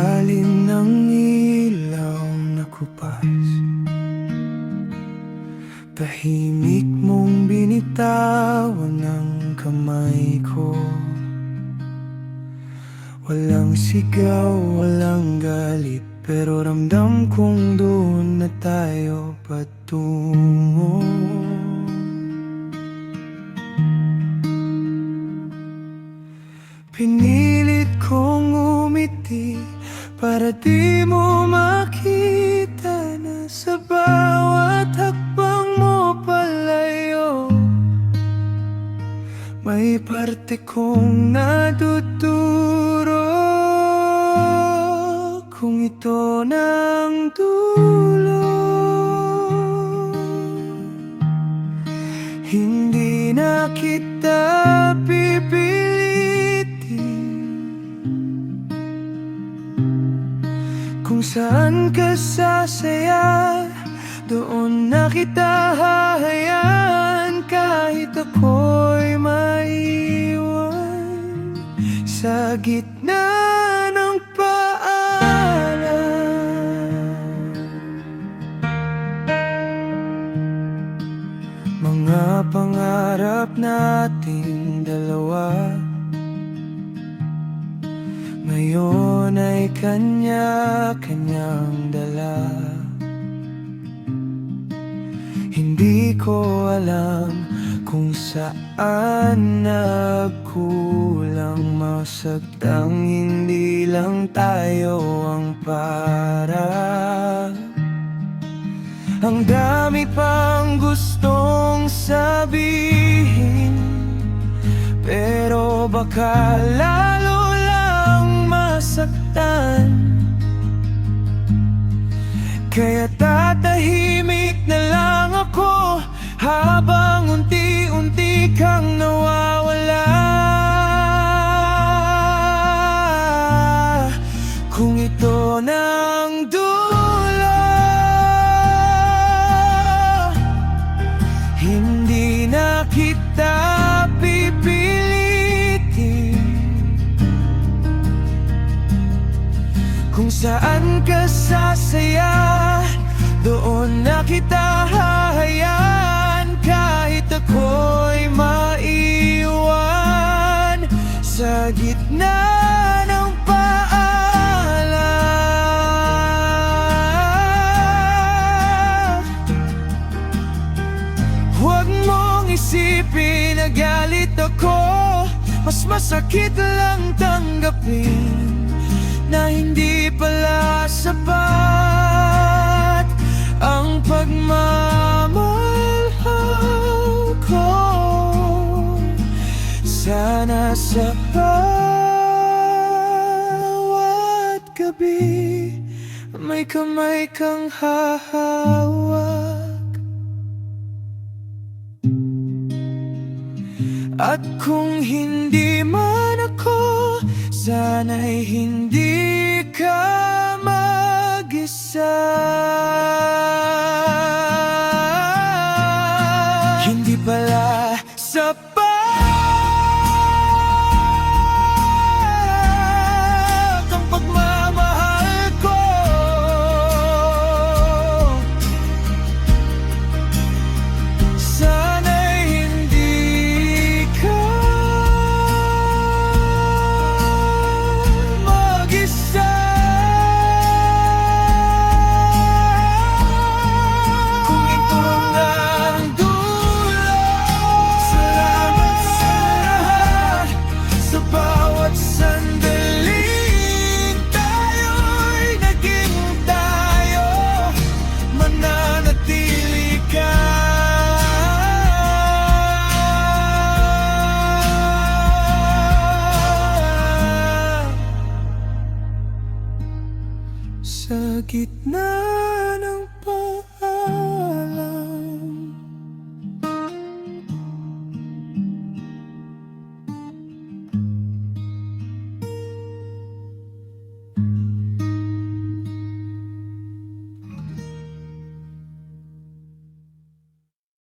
ilalim ng ilaw na kupas, tahimik mong binitawan ng kamay ko. Walang sigaw, walang galit, pero ramdam kong doon na tayo patungo. Pinilit kong umiti para di mo makita na sa bawat hakbang mo palayo may parte kong natuturo. Kung ito ng dulo, hindi na kita pipilitin. Kung saan ka sasaya, doon na kita hahayaan. Kahit ako'y maiwan sa gitna ng paalam. Mga pangarap nating dalawa ngayon ay kanya-kanyang dala. Hindi ko alam kung saan nagkulang, masagtang hindi lang tayo ang para. Ang dami pang gustong sabihin, pero baka lalo lang masaktan. Kaya tatahimik na lang ako habang unti-unti kang nawawala. Kung ito ng dulo, hindi na kita pipilitin. Kung saan ka sasaya, doon na kita hahayaan. Kahit ako'y maiwan sa gitna ng paalam. Huwag mong isipin na galit ako, mas masakit lang tanggapin na hindi pala sapat ang pagmamahal ko. Sana sa bawat gabi may kamay kang hahawak. At kung hindi man ako, sana'y hindi ka mag-isa. Hindi pala sapat ang pagmamahal ko. Sana'y hindi ka mag-isa. Kung ito ng dulo, salamat sa lahat. Sa bawat sandaling tayo'y naging tayo, mananatili ka sa gitna ng